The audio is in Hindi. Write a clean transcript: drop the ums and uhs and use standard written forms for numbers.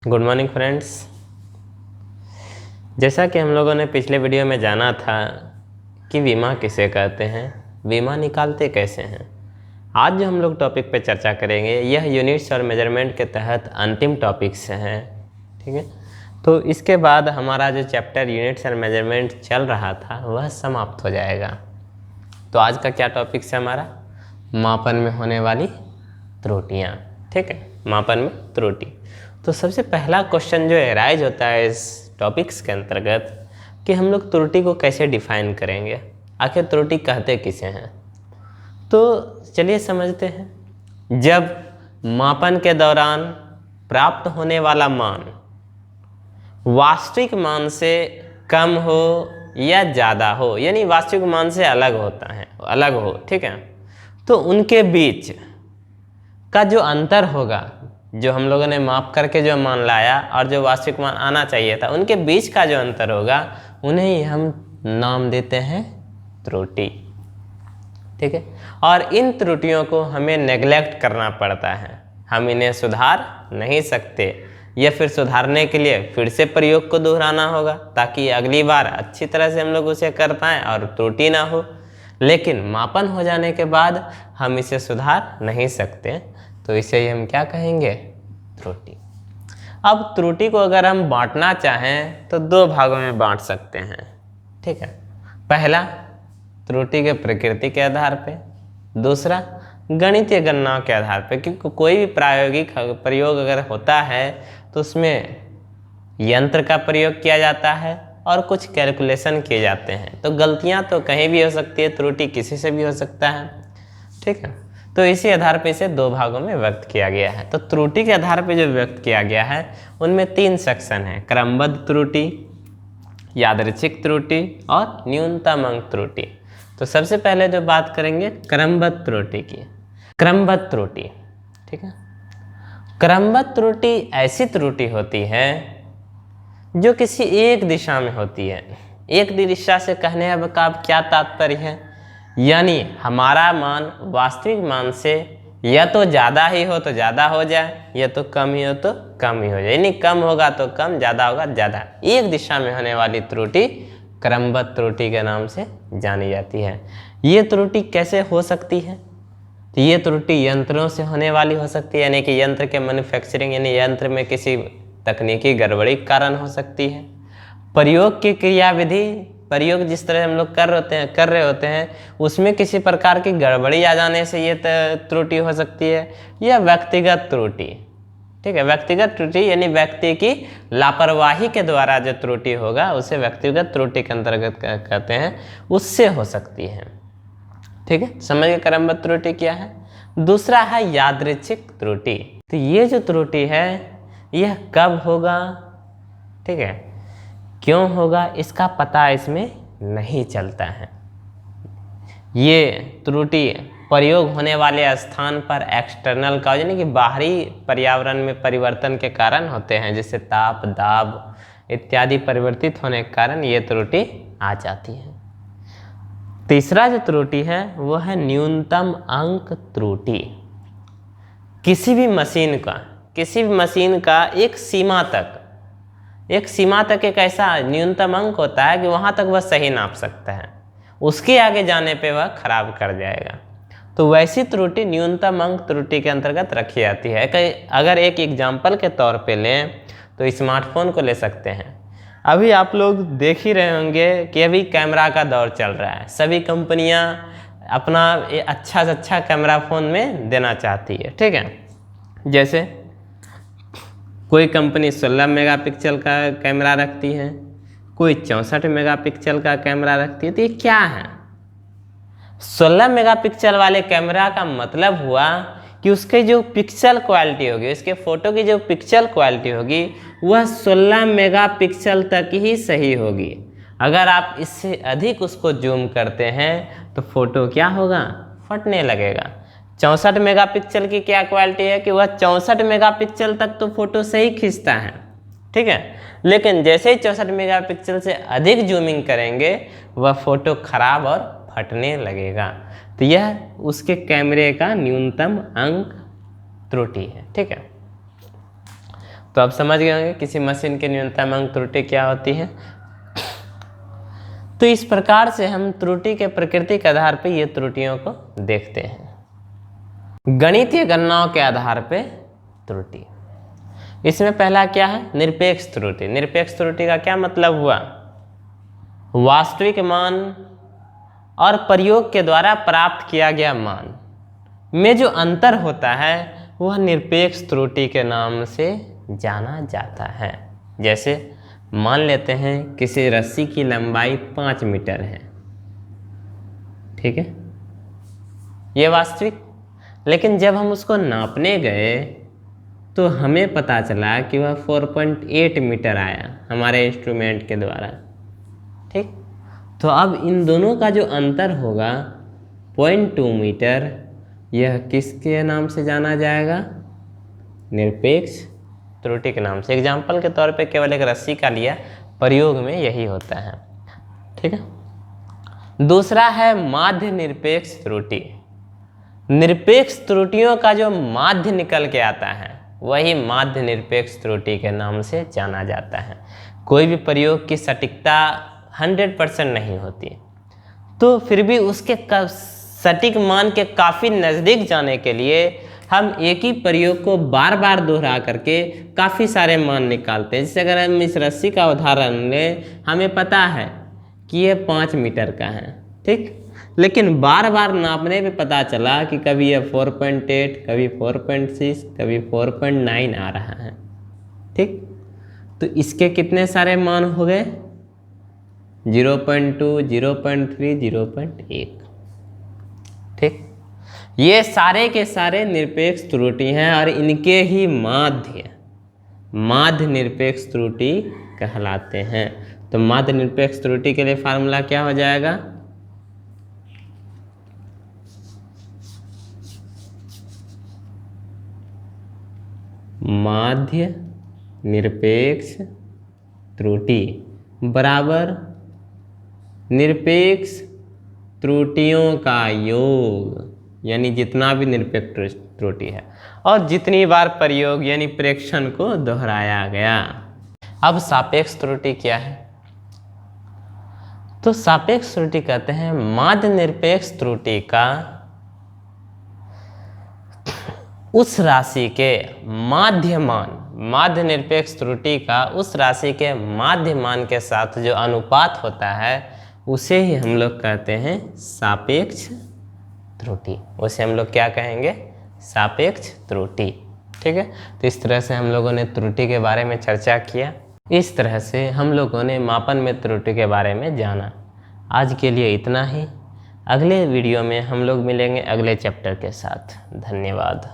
Good morning friends. जैसा कि हम लोगों ने पिछले वीडियो में जाना था कि बीमा किसे कहते हैं, बीमा निकालते कैसे हैं, आज जो हम लोग टॉपिक पे चर्चा करेंगे यह यूनिट्स और मेजरमेंट के तहत अंतिम टॉपिक से हैं। ठीक है, तो इसके बाद हमारा जो चैप्टर यूनिट्स और मेजरमेंट चल रहा था वह समाप्त हो जाएगा। तो आज का क्या टॉपिक है हमारा, मापन में होने वाली त्रुटियाँ। ठीक है, मापन में त्रुटि। तो सबसे पहला क्वेश्चन जो एराइज होता है इस टॉपिक्स के अंतर्गत कि हम लोग त्रुटि को कैसे डिफाइन करेंगे, आखिर त्रुटि कहते किसे हैं। तो चलिए समझते हैं। जब मापन के दौरान प्राप्त होने वाला मान वास्तविक मान से कम हो या ज़्यादा हो, यानी वास्तविक मान से अलग होता है, अलग हो, ठीक है, तो उनके बीच का जो अंतर होगा, जो हम लोगों ने माप करके जो मान लाया और जो वास्तविक मान आना चाहिए था, उनके बीच का जो अंतर होगा उन्हें ही हम नाम देते हैं त्रुटि। ठीक है, और इन त्रुटियों को हमें नेग्लेक्ट करना पड़ता है, हम इन्हें सुधार नहीं सकते, या फिर सुधारने के लिए फिर से प्रयोग को दोहराना होगा ताकि अगली बार अच्छी तरह से हम लोग उसे कर पाएँ और त्रुटि ना हो। लेकिन मापन हो जाने के बाद हम इसे सुधार नहीं सकते, तो इसे ही हम क्या कहेंगे, त्रुटि। अब त्रुटि को अगर हम बांटना चाहें तो दो भागों में बांट सकते हैं। ठीक है, पहला त्रुटि के प्रकृति के आधार पे, दूसरा गणितीय गणनाओं के आधार पे, क्योंकि कोई भी प्रायोगिक प्रयोग अगर होता है तो उसमें यंत्र का प्रयोग किया जाता है और कुछ कैलकुलेशन किए जाते हैं, तो गलतियां तो कहीं भी हो सकती है, त्रुटि किसी से भी हो सकता है। ठीक है, तो इसी आधार पे इसे दो भागों में व्यक्त किया गया है। तो त्रुटि के आधार पे जो व्यक्त किया गया है उनमें तीन सेक्शन है, क्रमबद्ध त्रुटि, यादृच्छिक त्रुटि और न्यूनतम अंक त्रुटि। तो सबसे पहले जो बात करेंगे क्रमबद्ध त्रुटि की, क्रमबद्ध त्रुटि। ठीक है, क्रमबद्ध त्रुटि ऐसी त्रुटि होती है जो किसी एक दिशा में होती है। एक दिशा से कहने का क्या तात्पर्य है, यानी हमारा मान वास्तविक मान से या तो ज़्यादा ही हो तो ज़्यादा हो जाए, या तो कम ही हो तो कम ही हो जाए, यानी कम होगा तो कम, ज़्यादा होगा ज़्यादा। एक दिशा में होने वाली त्रुटि क्रमबद्ध त्रुटि के नाम से जानी जाती है। ये त्रुटि कैसे हो सकती है, तो ये त्रुटि यंत्रों से होने वाली हो सकती है, यानी कि यंत्र के मैन्युफैक्चरिंग, यानी यंत्र में किसी तकनीकी गड़बड़ी के कारण हो सकती है। प्रयोग की क्रियाविधि, प्रयोग जिस तरह हम लोग कर रहे होते हैं उसमें किसी प्रकार की गड़बड़ी आ जाने से ये त्रुटि हो सकती है, या व्यक्तिगत त्रुटि। ठीक है, व्यक्तिगत त्रुटि यानी व्यक्ति की लापरवाही के द्वारा जो त्रुटि होगा उसे व्यक्तिगत त्रुटि के अंतर्गत कहते हैं, उससे हो सकती है। ठीक है, समझ गए क्रमबद्ध त्रुटि क्या है। दूसरा है यादृच्छिक त्रुटि। तो ये जो त्रुटि है यह कब होगा, ठीक है, क्यों होगा, इसका पता इसमें नहीं चलता है। ये त्रुटि प्रयोग होने वाले स्थान पर एक्सटर्नल का, यानी कि बाहरी पर्यावरण में परिवर्तन के कारण होते हैं, जैसे ताप, दाब इत्यादि परिवर्तित होने के कारण ये त्रुटि आ जाती है। तीसरा जो त्रुटि है वो है न्यूनतम अंक त्रुटि। किसी भी मशीन का एक सीमा तक एक ऐसा न्यूनतम अंक होता है कि वहाँ तक वह सही नाप सकता है, उसके आगे जाने पे वह खराब कर जाएगा। तो वैसी त्रुटि न्यूनतम अंक त्रुटि के अंतर्गत रखी जाती है। अगर एक एग्जाम्पल के तौर पे लें तो स्मार्टफोन को ले सकते हैं। अभी आप लोग देख ही रहे होंगे कि अभी कैमरा का दौर चल रहा है, सभी कंपनियां अपना अच्छा से अच्छा कैमरा फ़ोन में देना चाहती है। ठीक है, जैसे कोई कंपनी 16 मेगापिक्सल का कैमरा रखती है, कोई 64 मेगापिक्सल का कैमरा रखती है। तो ये क्या है, 16 मेगापिक्सल वाले कैमरा का मतलब हुआ कि उसके जो पिक्सल क्वालिटी होगी, उसके फ़ोटो की जो पिक्सल क्वालिटी होगी वह 16 मेगापिक्सल तक ही सही होगी। अगर आप इससे अधिक उसको जूम करते हैं तो फ़ोटो क्या होगा, फटने लगेगा। 64 मेगापिक्सल की क्या क्वालिटी है कि वह 64 मेगापिक्सल तक तो फ़ोटो सही खींचता है। ठीक है, लेकिन जैसे ही 64 मेगापिक्सल से अधिक जूमिंग करेंगे वह फ़ोटो खराब और फटने लगेगा। तो यह उसके कैमरे का न्यूनतम अंक त्रुटि है। ठीक है, तो अब समझ गए होंगे किसी मशीन की न्यूनतम अंक त्रुटि क्या होती है। तो इस प्रकार से हम त्रुटि के प्रकृति के आधार पर ये त्रुटियों को देखते हैं। गणितीय गणनाओं के आधार पर त्रुटि, इसमें पहला क्या है, निरपेक्ष त्रुटि। निरपेक्ष त्रुटि का क्या मतलब हुआ, वास्तविक मान और प्रयोग के द्वारा प्राप्त किया गया मान में जो अंतर होता है वह निरपेक्ष त्रुटि के नाम से जाना जाता है। जैसे मान लेते हैं किसी रस्सी की लंबाई 5 मीटर है, ठीक है, ये वास्तविक, लेकिन जब हम उसको नापने गए तो हमें पता चला कि वह 4.8 मीटर आया हमारे इंस्ट्रूमेंट के द्वारा, ठीक। तो अब इन दोनों का जो अंतर होगा 0.2 मीटर, यह किसके नाम से जाना जाएगा, निरपेक्ष त्रुटि के नाम से। एग्जाम्पल के तौर पे केवल एक रस्सी का लिया, प्रयोग में यही होता है, ठीक है। दूसरा है माध्य निरपेक्ष त्रुटि। निरपेक्ष त्रुटियों का जो माध्य निकल के आता है वही माध्य निरपेक्ष त्रुटि के नाम से जाना जाता है। कोई भी प्रयोग की सटीकता 100% नहीं होती, तो फिर भी उसके सटीक मान के काफ़ी नज़दीक जाने के लिए हम एक ही प्रयोग को बार बार दोहरा करके काफ़ी सारे मान निकालते हैं। जैसे अगर हम इस रस्सी का उदाहरण लें, हमें पता है कि ये 5 मीटर का है, ठीक, लेकिन बार बार नापने पे पता चला कि कभी ये 4.8, कभी 4.6, कभी 4.9 आ रहा है, ठीक। तो इसके कितने सारे मान हो गए, 0.2, 0.3, 0.1, ठीक। ये सारे के सारे निरपेक्ष त्रुटि हैं और इनके ही माध्य निरपेक्ष त्रुटि कहलाते हैं। तो माध्य निरपेक्ष त्रुटि के लिए फार्मूला क्या हो जाएगा, माध्य निरपेक्ष त्रुटि बराबर निरपेक्ष त्रुटियों का योग, यानी जितना भी निरपेक्ष त्रुटि है और जितनी बार प्रयोग यानी प्रेक्षण को दोहराया गया। अब सापेक्ष त्रुटि क्या है, तो सापेक्ष त्रुटि कहते हैं माध्य निरपेक्ष त्रुटि का उस राशि के माध्य मान, माध्य निरपेक्ष त्रुटि का उस राशि के माध्य मान के साथ जो अनुपात होता है उसे ही हम लोग कहते हैं सापेक्ष त्रुटि। उसे हम लोग क्या कहेंगे, सापेक्ष त्रुटि, ठीक है। तो इस तरह से हम लोगों ने त्रुटि के बारे में चर्चा किया। इस तरह से हम लोगों ने मापन में त्रुटि के बारे में जाना। आज के लिए इतना ही। अगले वीडियो में हम लोग मिलेंगे अगले चैप्टर के साथ। धन्यवाद।